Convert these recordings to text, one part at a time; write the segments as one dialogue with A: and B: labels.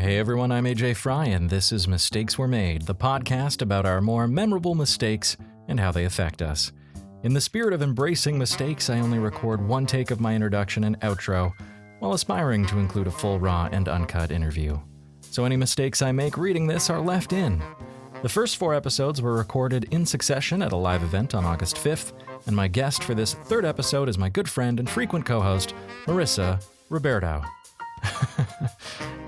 A: Hey everyone, I'm Ajay Fry, and this is Mistakes Were Made, the podcast about our more memorable mistakes and how they affect us. In the spirit of embracing mistakes, I only record one take of my introduction and outro, while aspiring to include a full raw and uncut interview. So any mistakes I make reading this are left in. The first 4 episodes were recorded in succession at a live event on August 5th, and my guest for this 3rd episode is my good friend and frequent co-host, Marissa Roberto.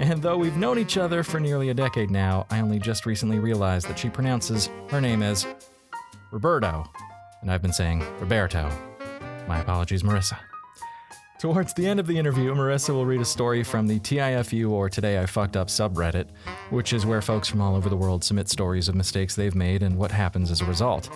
A: And though we've known each other for nearly a decade now, I only just recently realized that she pronounces her name as Roberto, and I've been saying Roberto. My apologies, Marissa. Towards the end of the interview, Marissa will read a story from the TIFU or Today I Fucked Up subreddit, which is where folks from all over the world submit stories of mistakes they've made and what happens as a result.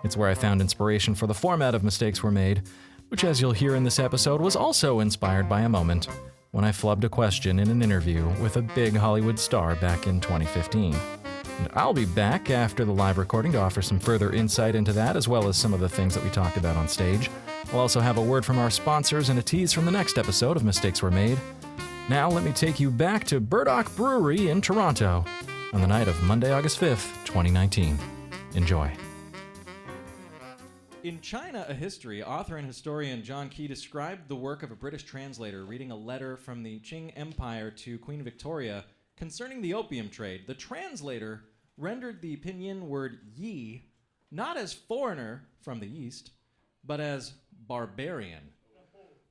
A: It's where I found inspiration for the format of Mistakes Were Made, which, as you'll hear in this episode, was also inspired by a moment when I flubbed a question in an interview with a big Hollywood star back in 2015. And I'll be back after the live recording to offer some further insight into that, as well as some of the things that we talked about on stage. We'll also have a word from our sponsors and a tease from the next episode of Mistakes Were Made. Now let me take you back to Burdock Brewery in Toronto on the night of Monday, August 5th, 2019. Enjoy.
B: In China, a History, author and historian John Key described the work of a British translator reading a letter from the Qing Empire to Queen Victoria concerning the opium trade. The translator rendered the pinyin word yi not as foreigner from the East, but as barbarian.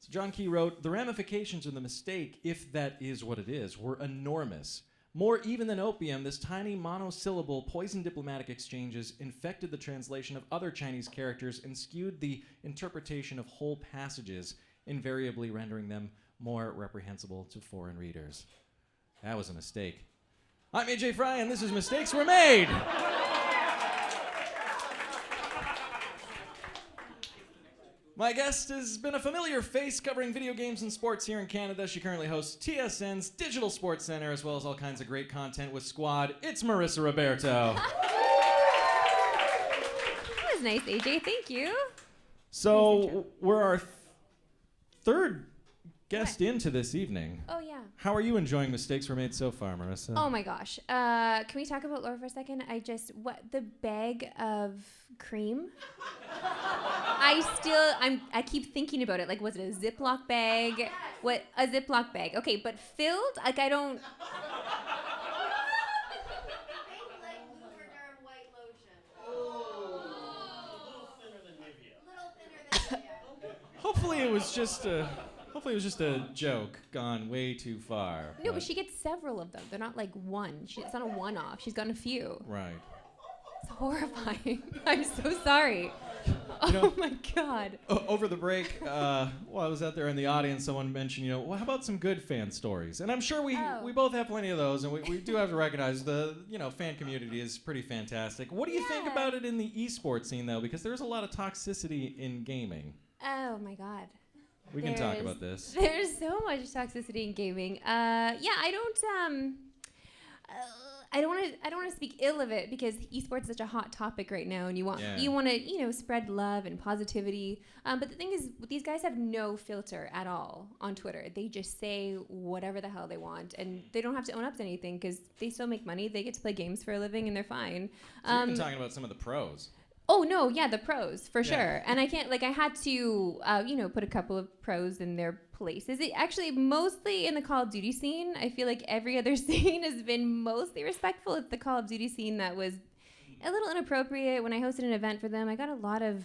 B: So John Key wrote, "The ramifications of the mistake, if that is what it is, were enormous. More even than opium, this tiny monosyllable poison diplomatic exchanges infected the translation of other Chinese characters and skewed the interpretation of whole passages, invariably rendering them more reprehensible to foreign readers." That was a mistake. I'm Ajay Fry, and this is Mistakes Were Made. My guest has been a familiar face covering video games and sports here in Canada. She currently hosts TSN's Digital Sports Center, as well as all kinds of great content with Squad. It's Marissa Roberto.
C: That was nice, AJ. Thank you.
B: So we're our 3rd guest into this evening.
C: Oh, yeah.
B: How are you enjoying Mistakes Were Made so far, Marissa?
C: Oh, my gosh. Can we talk about Laura for a second? The bag of cream? I keep thinking about it. Like, was it a Ziploc bag? What, a Ziploc bag. Okay, but filled? Like, I don't...
D: Like lubricator white lotion. Oh. A little thinner than Nivea.
B: Hopefully it was just a joke gone way too far.
C: No, but she gets several of them. They're not like one. It's not a one-off. She's gotten a few.
B: Right.
C: It's horrifying. I'm so sorry.
B: Oh
C: my God.
B: Over the break, while I was out there in the audience, someone mentioned, well, how about some good fan stories? And I'm sure we both have plenty of those, and we do have to recognize the fan community is pretty fantastic. What do you think about it in the esports scene, though? Because there's a lot of toxicity in gaming.
C: Oh, my God.
B: We can talk about this.
C: There's so much toxicity in gaming. I don't want to speak ill of it because esports is such a hot topic right now, and you want to spread love and positivity. But the thing is, these guys have no filter at all on Twitter. They just say whatever the hell they want, and they don't have to own up to anything because they still make money. They get to play games for a living, and they're fine.
B: So you've been talking about some of the pros.
C: Oh, no, yeah, the pros, for sure. And I had to, put a couple of pros in their places. It actually, mostly in the Call of Duty scene, I feel like every other scene has been mostly respectful. It's the Call of Duty scene that was a little inappropriate. When I hosted an event for them, I got a lot of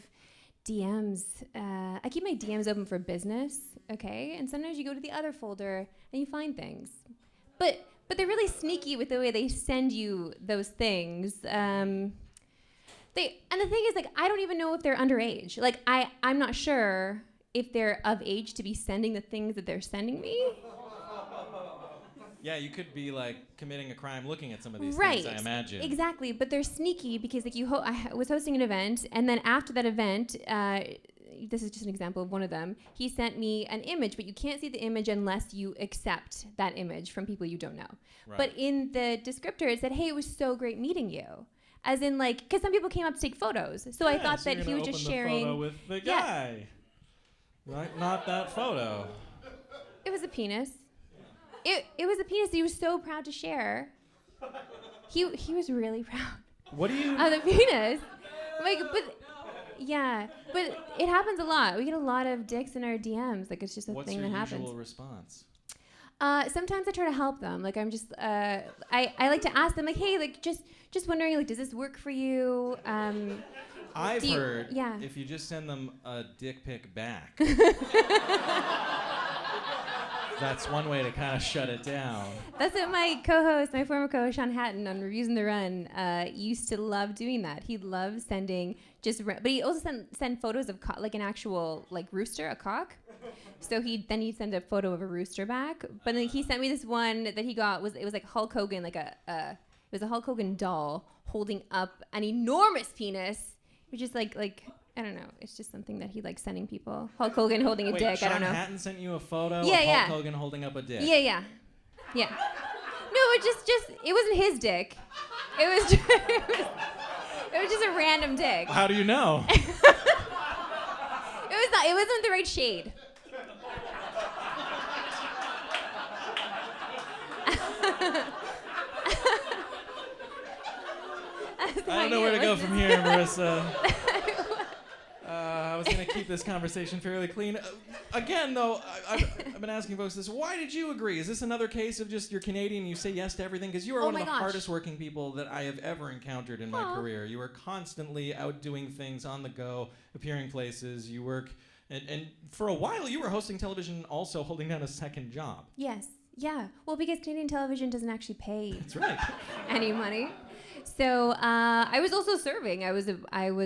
C: DMs. I keep my DMs open for business, okay? And sometimes you go to the other folder and you find things. But they're really sneaky with the way they send you those things. And the thing is, I don't even know if they're underage. I'm not sure if they're of age to be sending the things that they're sending me.
B: Yeah, you could be committing a crime looking at some of these things, I imagine.
C: Exactly, but they're sneaky because I was hosting an event, and then after that event, this is just an example of one of them, he sent me an image, but you can't see the image unless you accept that image from people you don't know. Right. But in the descriptor, it said, "Hey, it was so great meeting you." As in, because some people came up to take photos. So I thought that he was just sharing.
B: The photo with the guy. Right? Not that photo.
C: It was a penis. It was a penis he was so proud to share. He was really proud
B: What do you?
C: of the penis. Like, but yeah, but it happens a lot. We get a lot of dicks in our DMs. Like, it's just a
B: What's
C: thing
B: your
C: that happens.
B: usual response?
C: Sometimes I try to help them. Like, I'm just I like to ask them, like, hey, like, just wondering, like, does this work for you?
B: I've heard
C: yeah.
B: if you just send them a dick pic back, that's one way to kind of shut it down.
C: That's what my former co-host Sean Hatton on Reviews in the Run, used to love doing that. He'd love sending but he also send photos of like an actual like rooster, a cock. So he'd send a photo of a rooster back. But then he sent me this one that he got it was like Hulk Hogan, like it was a Hulk Hogan doll holding up an enormous penis, which is like I don't know. It's just something that he likes sending people. Hulk Hogan holding a
B: Wait,
C: dick.
B: Sean
C: I don't know.
B: Hatton sent you a photo of
C: Yeah,
B: Hulk
C: yeah.
B: Hogan holding up a dick.
C: Yeah. No, it just it wasn't his dick. It was just a random dick.
B: How do you know?
C: It wasn't the right shade.
B: I don't know where to go from here, Marissa. I was going to keep this conversation fairly clean. Again, though, I've been asking folks this. Why did you agree? Is this another case of just you're Canadian and you say yes to everything? Because you are one of the hardest working people that I have ever encountered in my career. You are constantly out doing things on the go, appearing places. You work, and for a while you were hosting television, also holding down a second job.
C: Yes. Yeah. Well, because Canadian television doesn't actually pay
B: That's right.
C: any money. So I was also serving. I was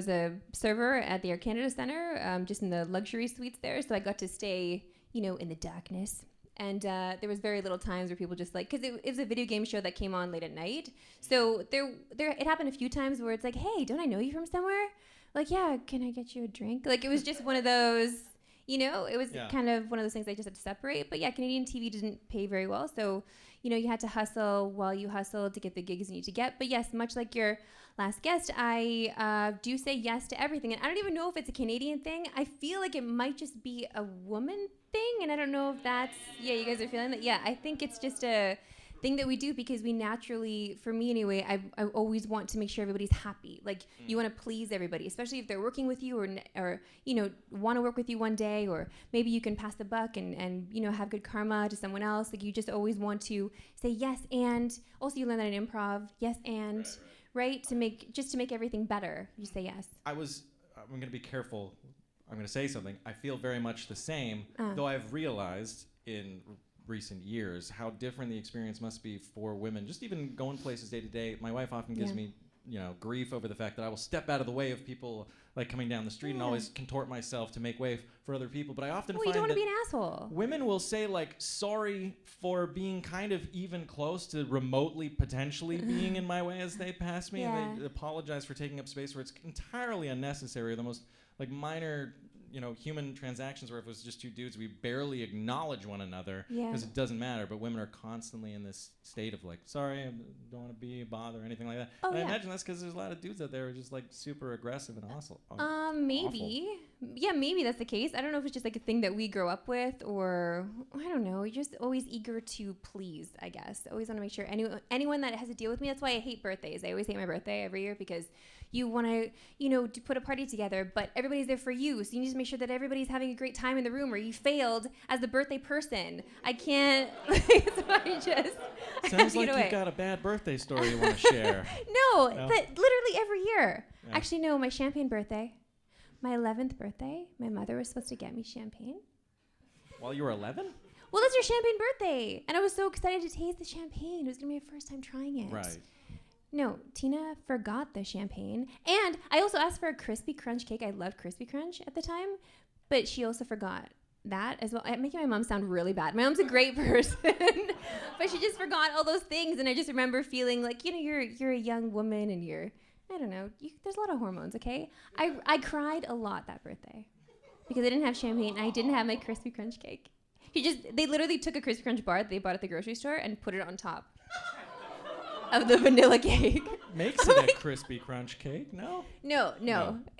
C: a server at the Air Canada Centre, just in the luxury suites there. So I got to stay, in the darkness. And there was very little times where people just because it was a video game show that came on late at night. So it happened a few times where it's like, hey, don't I know you from somewhere? Like, yeah, can I get you a drink? Like, it was just one of those. It was kind of one of those things I just had to separate. But yeah, Canadian TV didn't pay very well. So, you had to hustle while you hustled to get the gigs you need to get. But yes, much like your last guest, I do say yes to everything. And I don't even know if it's a Canadian thing. I feel like it might just be a woman thing. And I don't know if that's, you guys are feeling that? Yeah, I think it's just a thing that we do because we naturally, for me anyway, I always want to make sure everybody's happy. Like, you want to please everybody, especially if they're working with you or want to work with you one day, or maybe you can pass the buck and have good karma to someone else. Like, you just always want to say yes, and also you learn that in improv, yes, and right, to make everything better. You say yes.
B: I'm going to be careful. I'm going to say something. I feel very much the same, though I've realized in recent years how different the experience must be for women. Just even going places day to day. My wife often gives me, grief over the fact that I will step out of the way of people like coming down the street and always contort myself to make way for other people. But I often find
C: you don't want
B: that
C: to be an asshole.
B: women will say sorry for being kind of even close to remotely potentially being in my way as they pass me, and they apologize for taking up space where it's entirely unnecessary. The most minor human transactions where if it was just two dudes, we barely acknowledge one another because it doesn't matter. But women are constantly in this state of sorry, I don't want to be a bother or anything like that. I imagine that's because there's a lot of dudes out there who are just super aggressive and awful.
C: Maybe.
B: Awful.
C: Yeah, maybe that's the case. I don't know if it's just a thing that we grow up with, or I don't know. You're just always eager to please, I guess. Always want to make sure anyone that has to deal with me. That's why I hate birthdays. I always hate my birthday every year because you want to, to put a party together, but everybody's there for you. So you need to make sure that everybody's having a great time in the room, or you failed as the birthday person. I can't. So I just.
B: Sounds like you've got a bad birthday story you want to share.
C: No, that literally every year. Yeah. Actually, no, my champagne birthday. My 11th birthday, my mother was supposed to get me champagne.
B: While you were 11?
C: Well, that's your champagne birthday. And I was so excited to taste the champagne. It was going to be my first time trying it.
B: Right.
C: No, Tina forgot the champagne. And I also asked for a crispy crunch cake. I loved crispy crunch at the time. But she also forgot that as well. I'm making my mom sound really bad. My mom's a great person. But she just forgot all those things. And I just remember feeling like, you're a young woman and I don't know, there's a lot of hormones, okay? I cried a lot that birthday because I didn't have champagne and I didn't have my crispy crunch cake. They literally took a crispy crunch bar that they bought at the grocery store and put it on top of the vanilla cake.
B: Makes it a crispy crunch cake, no?
C: No.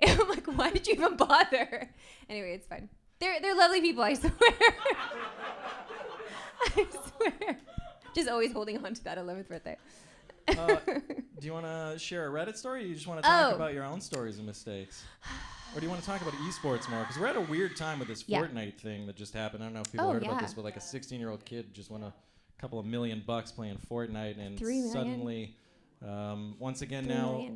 C: I'm like, why did you even bother? Anyway, it's fine. They're lovely people, I swear. I swear. Just always holding on to that 11th birthday.
B: Do you want to share a Reddit story, or you just want to talk about your own stories and mistakes? Or do you want to talk about esports more? Because we're at a weird time with this Fortnite thing that just happened. I don't know if people heard about this, but like a 16-year-old kid just won a couple of $1 million playing Fortnite, and suddenly, once again now,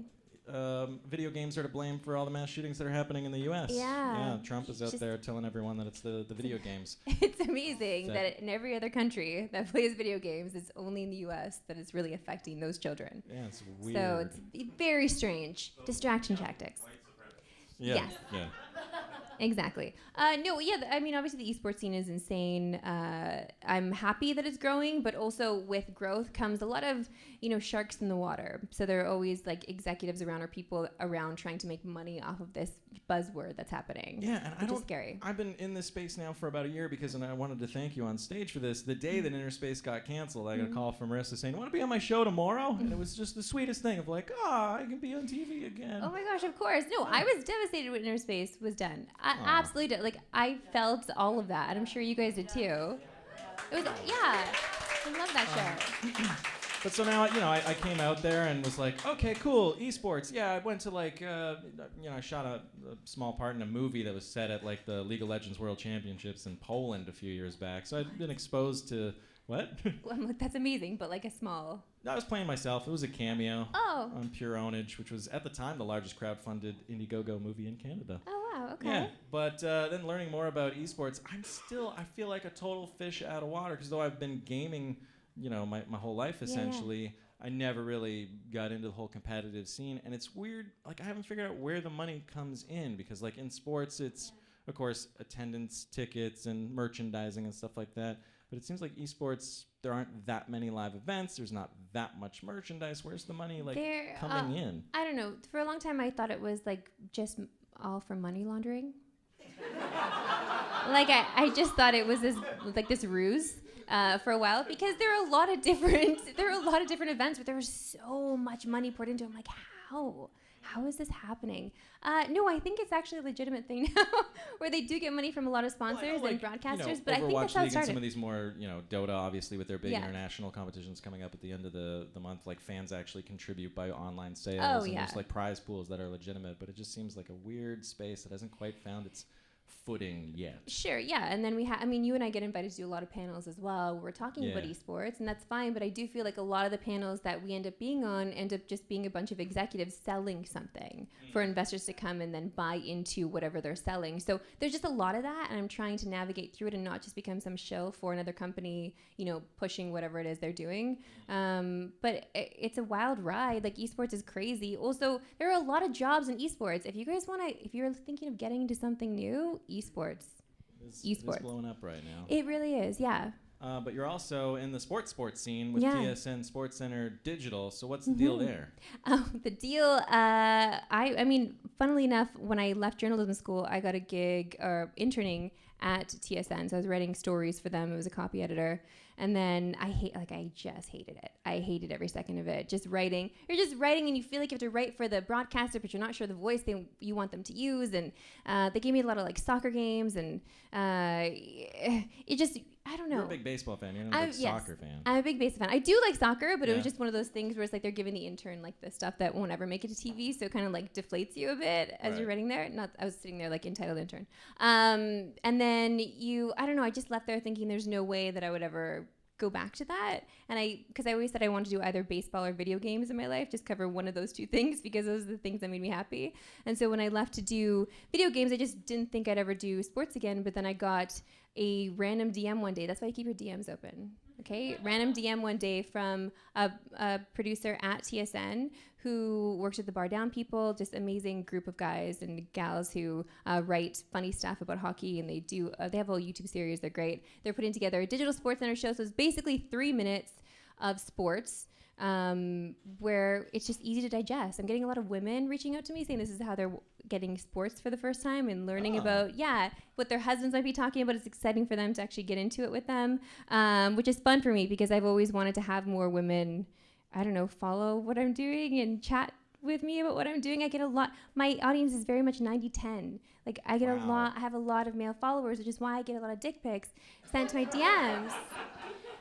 B: video games are to blame for all the mass shootings that are happening in the U.S. Yeah, Trump is out there telling everyone that it's the video games.
C: It's amazing that in every other country that plays video games, it's only in the U.S. that it's really affecting those children.
B: Yeah, it's weird.
C: So it's very strange. Distraction tactics.
B: Yeah.
C: Yes.
B: Yeah.
C: Exactly. I mean, obviously the esports scene is insane. I'm happy that it's growing, but also with growth comes a lot of, sharks in the water. So there are always like executives around or people around trying to make money off of this buzzword that's happening.
B: Yeah, and
C: which is scary.
B: I've been in this space now for about a year and I wanted to thank you on stage for this. The day that Inner Space got canceled, I got a call from Marissa saying, "Want to be on my show tomorrow?" And it was just the sweetest thing of like, I can be on TV again.
C: Oh my gosh, of course. No, I was devastated when Inner Space was done. I absolutely did. Like, I felt all of that, and I'm sure you guys did too. It was, I love that show.
B: But so now, I came out there and was like, okay, cool, esports. Yeah, I went to I shot a small part in a movie that was set at like the League of Legends World Championships in Poland a few years back. So I'd been exposed to, what?
C: Well, I'm like, that's amazing, but like a small...
B: I was playing myself. It was a cameo on Pure Ownage, which was at the time the largest crowdfunded Indiegogo movie in Canada.
C: Oh, wow, okay.
B: Yeah, but then learning more about esports, I feel like a total fish out of water, because though I've been gaming, my whole life essentially, I never really got into the whole competitive scene. And it's weird, like I haven't figured out where the money comes in, because like in sports, it's, of course, attendance, tickets, and merchandising and stuff like that. But it seems like esports, there aren't that many live events. There's not that much merchandise. Where's the money coming in?
C: I don't know. For a long time, I thought it was like just all for money laundering. Like I just thought it was this ruse for a while, because there are a lot of different events, but there was so much money poured into it. I'm like, how is this happening? No, I think it's actually a legitimate thing now, where they do get money from a lot of sponsors and broadcasters. But I think that's how it started.
B: Some of these more, Dota, obviously, with their big international competitions coming up at the end of the month, like fans actually contribute by online sales. And there's like prize pools that are legitimate, but it just seems like a weird space that hasn't quite found its footing yet.
C: Sure, yeah. And then you and I get invited to do a lot of panels as well. We're talking about esports, and that's fine, but I do feel like a lot of the panels that we end up being on end up just being a bunch of executives selling something for investors to come and then buy into whatever they're selling. So there's just a lot of that, and I'm trying to navigate through it and not just become some shill for another company, pushing whatever it is they're doing. But it's a wild ride. Like, esports is crazy. Also, there are a lot of jobs in esports. If you're thinking of getting into something new, esports.
B: It's blowing up right now.
C: It really is, yeah.
B: But you're also in the sports scene with TSN Sports Center Digital. So what's the deal there?
C: The deal, I mean, funnily enough, when I left journalism school, I got a gig interning at TSN. So I was writing stories for them. I was a copy editor. And then I just hated it. I hated every second of it. Just writing. You're just writing, and you feel like you have to write for the broadcaster, but you're not sure the voice you want them to use. And they gave me a lot of like soccer games, and it just, I don't know.
B: You're a big baseball fan. You're not a big soccer fan.
C: I'm a big baseball fan. I do like soccer, but it was just one of those things where it's like they're giving the intern like the stuff that won't ever make it to TV, so it kind of like deflates you a bit as you're writing there. I was sitting there like entitled intern. And then I don't know, I just left there thinking there's no way that I would ever go back to that. And because I always said I wanted to do either baseball or video games in my life, just cover one of those two things, because those are the things that made me happy. And so when I left to do video games, I just didn't think I'd ever do sports again. But then I got a random DM one day. That's why you keep your DMs open. Okay, random DM one day from a producer at TSN who works with the Bar Down people, just amazing group of guys and gals who write funny stuff about hockey, and they have a whole YouTube series. They're great. They're putting together a digital sports center show, so it's basically 3 minutes of sports where it's just easy to digest. I'm getting a lot of women reaching out to me saying this is how they're getting sports for the first time and learning about what their husbands might be talking about. It's exciting for them to actually get into it with them, which is fun for me, because I've always wanted to have more women, I don't know, follow what I'm doing and chat with me about what I'm doing. I get a lot. My audience is very much 90-10. Like, I get a lot. I have a lot of male followers, which is why I get a lot of dick pics sent to my DMs.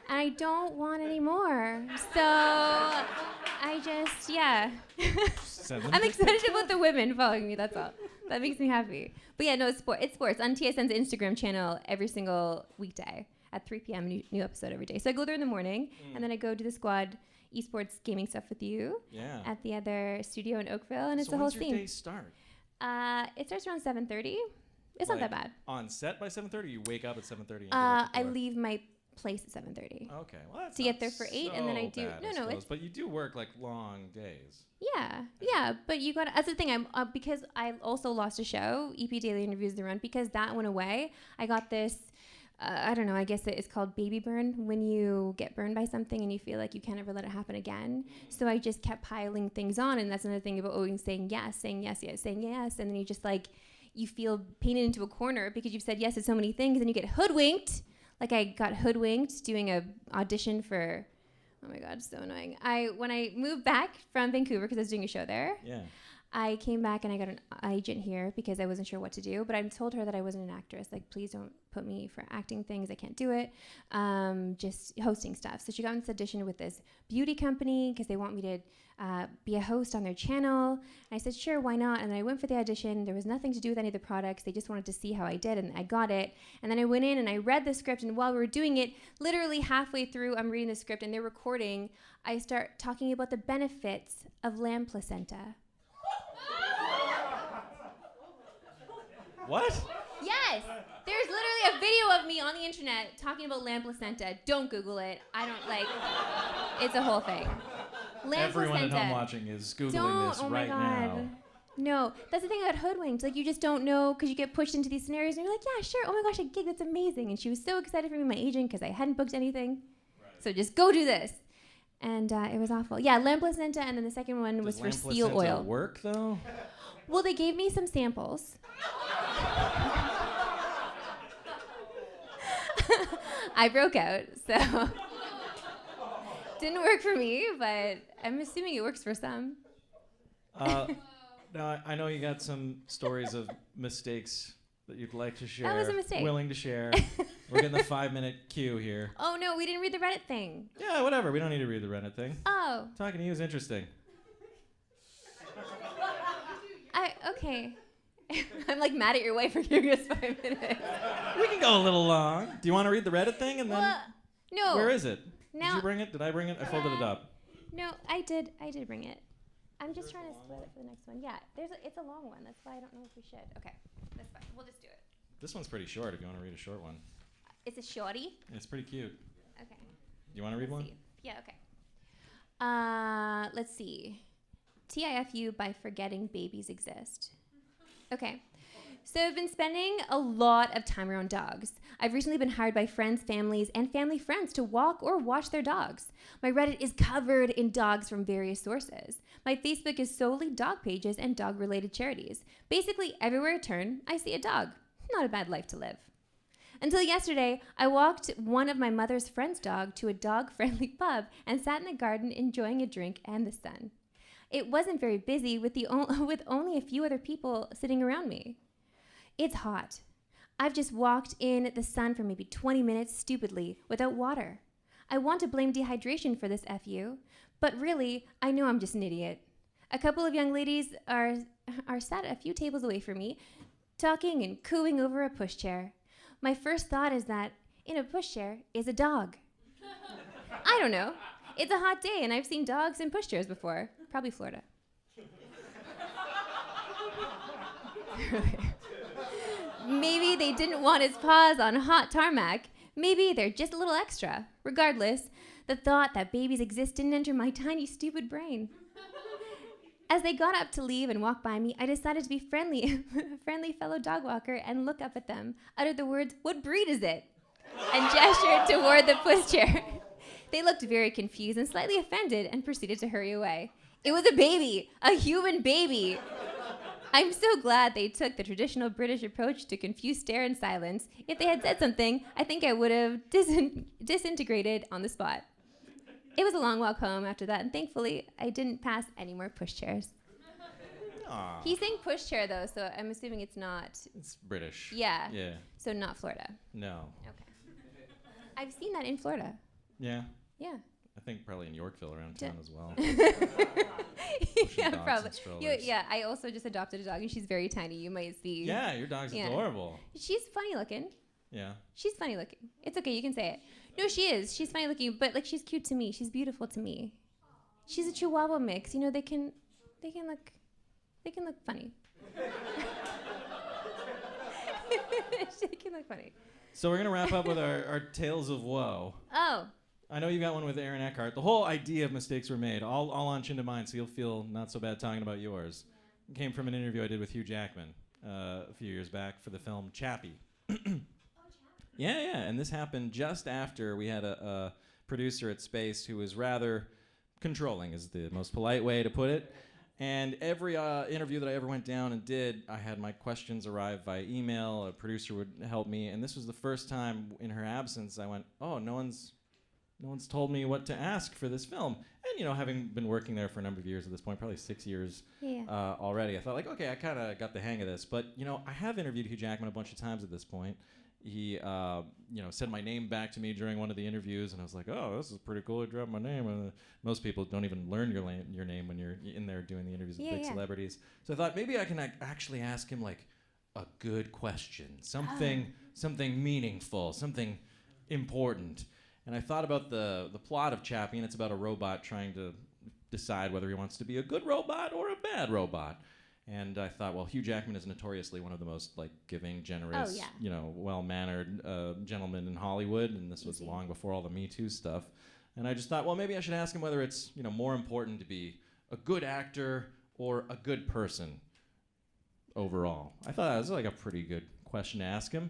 C: And I don't want any more. So I just, yeah. I'm excited about the women following me, that's all. That makes me happy. But yeah, no, it's sports. On TSN's Instagram channel every single weekday at 3 p.m. New episode every day. So I go there in the morning, and then I go do the squad esports gaming stuff with you at the other studio in Oakville, and it's the whole scene. So
B: when's your day start?
C: It starts around 7:30. It's not that bad.
B: On set by 7:30, you wake up at 7:30?
C: I leave my place at 7:30.
B: Okay, well that's
C: to get there for 8, and then I do.
B: But you do work like long days.
C: Yeah, but you got. That's the thing. I'm because I also lost a show. EP Daily Interviews the Run, because that went away. I got this. I don't know. I guess it's called baby burn, when you get burned by something and you feel like you can't ever let it happen again. So I just kept piling things on, and that's another thing about always saying yes, saying yes, and then you just like you feel painted into a corner because you've said yes to so many things, and you get hoodwinked. Like I got hoodwinked doing a audition for. Oh my God, so annoying. When I moved back from Vancouver, because I was doing a show there. Yeah. I came back and I got an agent here because I wasn't sure what to do, but I told her that I wasn't an actress. Like, please don't put me for acting things. I can't do it. Just hosting stuff. So she got me this audition with this beauty company because they want me to be a host on their channel. And I said, sure, why not? And then I went for the audition. There was nothing to do with any of the products. They just wanted to see how I did, and I got it. And then I went in and I read the script, and while we were doing it, literally halfway through, I'm reading the script and they're recording, I start talking about the benefits of lamb placenta.
B: What?
C: Yes! There's literally a video of me on the internet talking about lamb placenta. Don't Google it. I don't like. It's a whole thing. Lamb
B: Everyone
C: placenta.
B: at home watching is Googling this right now.
C: No, that's the thing. I got hoodwinked. Like, you just don't know because you get pushed into these scenarios and you're like, yeah, sure. Oh my gosh, a gig. That's amazing. And she was so excited for me, my agent, because I hadn't booked anything. Right. So just go do this. And it was awful. Yeah, lamb placenta, and then the second one was for seal oil.
B: Does lamb work, though?
C: Well, they gave me some samples. I broke out, so didn't work for me, but I'm assuming it works for some.
B: Now, I know you got some stories of mistakes that you'd like to share.
C: That was a mistake.
B: Willing to share. We're getting the 5-minute cue here.
C: Oh, no, we didn't read the Reddit thing.
B: Yeah, whatever. We don't need to read the Reddit thing.
C: Oh.
B: Talking to you is interesting.
C: Okay. I'm like mad at your wife for giving us 5 minutes.
B: We can go a little long. Do you want to read the Reddit thing and then?
C: No.
B: Where is it?
C: Now,
B: did you bring it? Did I bring it? I folded it up.
C: No, I did bring it. I'm just trying to split it for the next one. Yeah, it's a long one. That's why I don't know if we should. Okay, that's fine. We'll just do it.
B: This one's pretty short if you want to read a short one.
C: It's a shorty?
B: It's pretty cute.
C: Okay.
B: You want to read one?
C: See. Yeah, okay. Let's see. TIFU by forgetting babies exist. Okay. So I've been spending a lot of time around dogs. I've recently been hired by friends, families, and family friends to walk or watch their dogs. My Reddit is covered in dogs from various sources. My Facebook is solely dog pages and dog-related charities. Basically, everywhere I turn, I see a dog. Not a bad life to live. Until yesterday, I walked one of my mother's friend's dog to a dog-friendly pub and sat in the garden enjoying a drink and the sun. It wasn't very busy with only a few other people sitting around me. It's hot. I've just walked in the sun for maybe 20 minutes stupidly without water. I want to blame dehydration for this FU, but really, I know I'm just an idiot. A couple of young ladies are sat a few tables away from me, talking and cooing over a pushchair. My first thought is that in a pushchair is a dog. I don't know. It's a hot day, and I've seen dogs in pushchairs before. Probably Florida. Maybe they didn't want his paws on hot tarmac. Maybe they're just a little extra. Regardless, the thought that babies exist didn't enter my tiny, stupid brain. As they got up to leave and walk by me, I decided to be friendly, friendly fellow dog walker and look up at them, uttered the words, "What breed is it?" and gestured toward the pushchair. They looked very confused and slightly offended and proceeded to hurry away. It was a baby, a human baby. I'm so glad they took the traditional British approach to confused stare and silence. If they had said something, I think I would have disintegrated on the spot. It was a long walk home after that, and thankfully, I didn't pass any more pushchairs. He's saying pushchair, though, so I'm assuming it's not...
B: It's British.
C: Yeah.
B: Yeah.
C: So not Florida.
B: No.
C: Okay. I've seen that in Florida.
B: Yeah.
C: Yeah.
B: I think probably in Yorkville around town as well.
C: Yeah,
B: dogs
C: probably.
B: and strollers.
C: Yeah, I also just adopted a dog, and she's very tiny. You might see.
B: Yeah, your dog's
C: Yeah.
B: adorable.
C: She's funny looking.
B: Yeah.
C: She's funny looking. It's okay, you can say it. No, she is. She's funny looking, but like she's cute to me. She's beautiful to me. She's a Chihuahua mix. You know, they can look funny. She can look funny.
B: So we're gonna wrap up with our tales of woe.
C: Oh.
B: I know you got one with Aaron Eckhart. The whole idea of Mistakes Were Made, all on Chin to Mine, so you'll feel not so bad talking about yours. It came from an interview I did with Hugh Jackman a few years back for the film Chappie. Yeah, and this happened just after we had a producer at Space who was rather controlling, is the most polite way to put it. And every interview that I ever went down and did, I had my questions arrive via email. A producer would help me, and this was the first time in her absence I went, oh, no one's told me what to ask for this film. And, you know, having been working there for a number of years at this point, probably 6 years already, I thought, like, okay, I kind of got the hang of this. But, you know, I have interviewed Hugh Jackman a bunch of times at this point. He, said my name back to me during one of the interviews, and I was like, oh, this is pretty cool. He dropped my name. And most people don't even learn your name when you're in there doing the interviews with big celebrities. So I thought maybe I can actually ask him, like, a good question, something meaningful, something important. And I thought about the plot of Chappie, and it's about a robot trying to decide whether he wants to be a good robot or a bad robot. And I thought, well, Hugh Jackman is notoriously one of the most giving, generous, well-mannered gentlemen in Hollywood, and this was long before all the Me Too stuff. And I just thought, well, maybe I should ask him whether it's more important to be a good actor or a good person overall. I thought that was a pretty good question to ask him.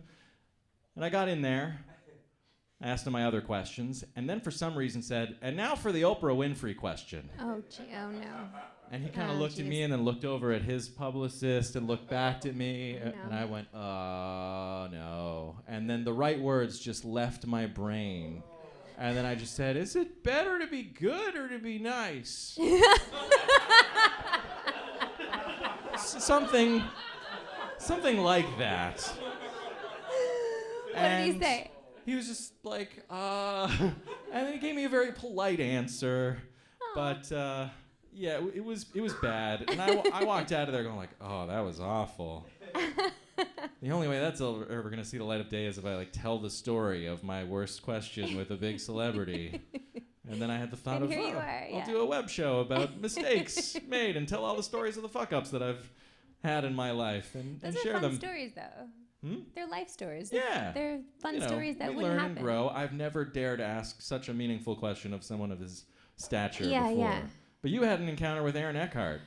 B: And I got in there. I asked him my other questions, and then for some reason said, and now for the Oprah Winfrey question.
C: Oh no.
B: And he kind of looked at me and then looked over at his publicist and looked back at me, and I went, no. And then the right words just left my brain. And then I just said, is it better to be good or to be nice? Something like that.
C: What did he say?
B: He was just like, and then he gave me a very polite answer. But, yeah, it was bad. And I walked out of there going oh, that was awful. The only way that's ever going to see the light of day is if I, tell the story of my worst question with a big celebrity. And then I had the thought
C: And
B: of,
C: here you are,
B: I'll do a web show about mistakes made and tell all the stories of the fuck-ups that I've had in my life and share them.
C: Those are fun stories, though. They're life stories.
B: Yeah.
C: They're fun stories that wouldn't
B: learn
C: happen.
B: and grow. I've never dared ask such a meaningful question of someone of his stature
C: Yeah,
B: before.
C: yeah.
B: But you had an encounter with Aaron Eckhart.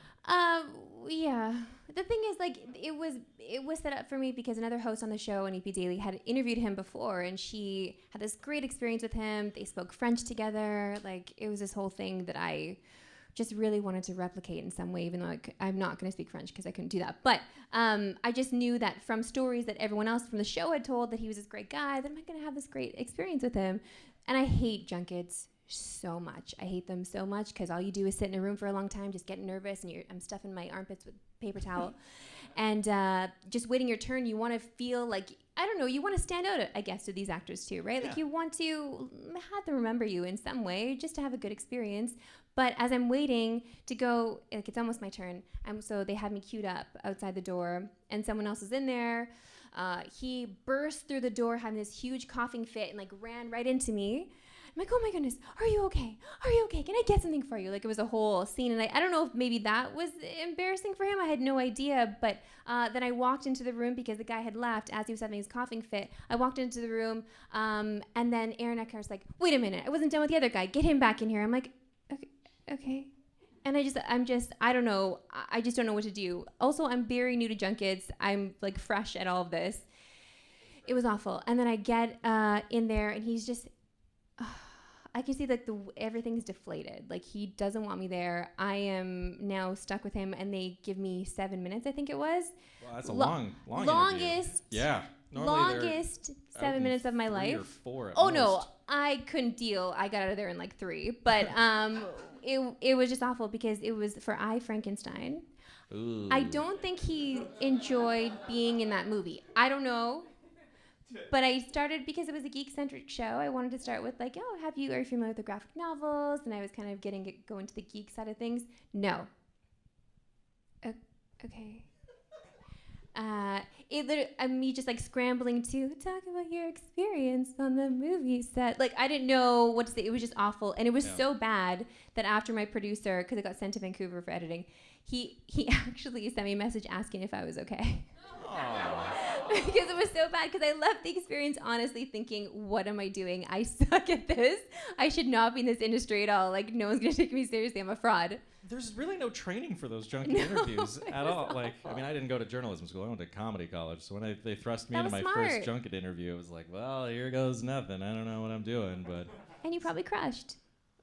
C: Yeah. The thing is, it was set up for me because another host on the show, Anipi Daly, had interviewed him before, and she had this great experience with him. They spoke French together. It was this whole thing that I just really wanted to replicate in some way, even though I'm not going to speak French because I couldn't do that. But I just knew that from stories that everyone else from the show had told that he was this great guy, that I'm going to have this great experience with him. And I hate junkets so much. I hate them so much because all you do is sit in a room for a long time, just getting nervous, and I'm stuffing my armpits with paper towel. And just waiting your turn, you want to feel you want to stand out, I guess, to these actors too, right?
B: Yeah.
C: You want to have them remember you in some way, just to have a good experience. But as I'm waiting to go, it's almost my turn. So they had me queued up outside the door, and someone else is in there. He burst through the door, having this huge coughing fit, and ran right into me. I'm like, oh my goodness, are you okay? Are you okay? Can I get something for you? It was a whole scene, and I don't know if maybe that was embarrassing for him. I had no idea, but then I walked into the room because the guy had left as he was having his coughing fit. I walked into the room, and then Aaron Eckhart's like, wait a minute, I wasn't done with the other guy. Get him back in here. I'm like, okay. And I don't know. I just don't know what to do. Also, I'm very new to junkets. I'm fresh at all of this. It was awful. And then I get in there, and he's just, I can see everything's deflated. He doesn't want me there. I am now stuck with him, and they give me 7 minutes, I think it was.
B: Well, that's a long
C: longest.
B: Interview. Yeah.
C: Longest 7 minutes of my life.
B: 3 or 4 at
C: oh
B: most.
C: No, I couldn't deal. I got out of there in 3. But it was just awful because it was for I, Frankenstein.
B: Ooh.
C: I don't think he enjoyed being in that movie. I don't know. But I started because it was a geek-centric show. I wanted to start with like, oh, are you familiar with the graphic novels? And I was kind of going to the geek side of things. No. Okay. Me just like scrambling to talk about your experience on the movie set. Like I didn't know what to say. It was just awful, and it was so bad that after my producer, because it got sent to Vancouver for editing, he actually sent me a message asking if I was okay. Because it was so bad, because I left the experience honestly thinking, what am I doing? I suck at this. I should not be in this industry at all. Like, no one's going to take me seriously. I'm a fraud.
B: There's really no training for those junket interviews at all. Like, I mean, I didn't go to journalism school. I went to comedy college. So when they thrust me into my first junket interview, it was like, well, here goes nothing. I don't know what I'm doing, but... And
C: you probably crushed.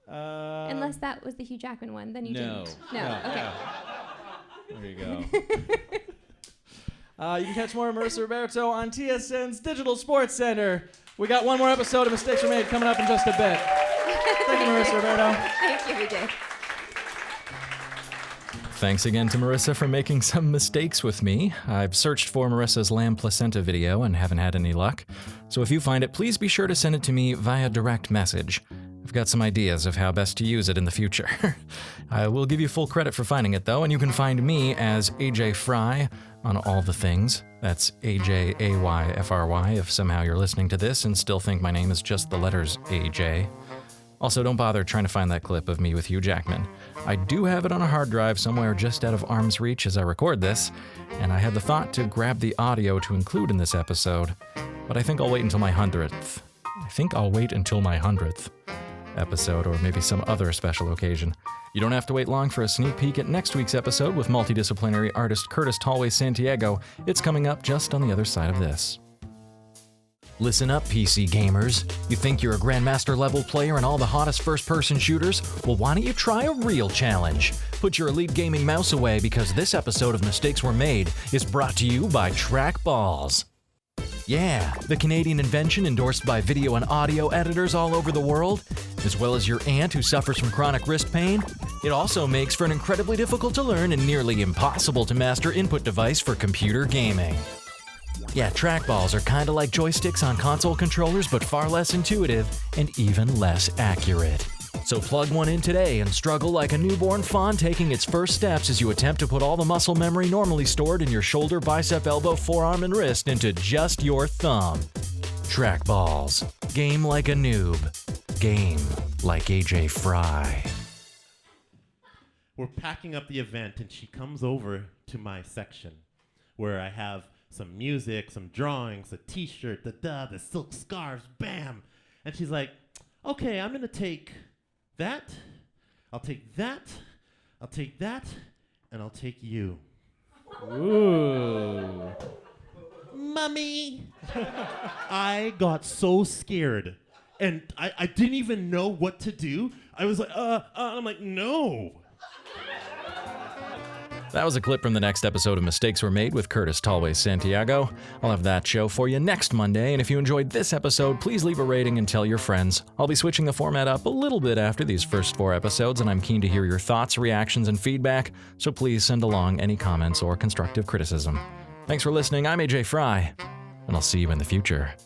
C: Unless that was the Hugh Jackman one, then you didn't. No. Okay.
B: There you go. You can catch more of Marissa Roberto on TSN's Digital Sports Center. We got one more episode of Mistakes Were Made coming up in just a bit. Thank you, Marissa Roberto.
C: Thank you, Vijay.
A: Thanks again to Marissa for making some mistakes with me. I've searched for Marissa's lamb placenta video and haven't had any luck. So if you find it, please be sure to send it to me via direct message. I've got some ideas of how best to use it in the future. I will give you full credit for finding it, though, and you can find me as Ajay Fry on all the things. That's AJAYFRY if somehow you're listening to this and still think my name is just the letters AJ. Also, don't bother trying to find that clip of me with Hugh Jackman. I do have it on a hard drive somewhere just out of arm's reach as I record this, and I had the thought to grab the audio to include in this episode, but I think I'll wait until my 100th. Episode, or maybe some other special occasion. You don't have to wait long for a sneak peek at next week's episode with multidisciplinary artist Curtis Tallway Santiago. It's coming up just on the other side of this. Listen up, PC gamers. You think you're a Grandmaster level player in all the hottest first-person shooters? Well, why don't you try a real challenge? Put your Elite Gaming mouse away, because this episode of Mistakes Were Made is brought to you by Trackballs. Yeah, the Canadian invention endorsed by video and audio editors all over the world, as well as your aunt who suffers from chronic wrist pain. It also makes for an incredibly difficult to learn and nearly impossible to master input device for computer gaming. Yeah, trackballs are kinda like joysticks on console controllers, but far less intuitive and even less accurate. So plug one in today and struggle like a newborn fawn taking its first steps as you attempt to put all the muscle memory normally stored in your shoulder, bicep, elbow, forearm, and wrist into just your thumb. Trackballs. Game like a noob. Game like Ajay Fry.
E: We're packing up the event, and she comes over to my section where I have some music, some drawings, a t-shirt, the silk scarves, bam. And she's like, okay, I'm going to take that, I'll take that, I'll take that, and I'll take you.
B: Ooh.
E: Mommy! I got so scared, and I didn't even know what to do. I was like, I'm like, no.
A: That was a clip from the next episode of Mistakes Were Made with Curtis Tallway Santiago. I'll have that show for you next Monday, and if you enjoyed this episode, please leave a rating and tell your friends. I'll be switching the format up a little bit after these first 4 episodes, and I'm keen to hear your thoughts, reactions, and feedback, so please send along any comments or constructive criticism. Thanks for listening. I'm Ajay Fry, and I'll see you in the future.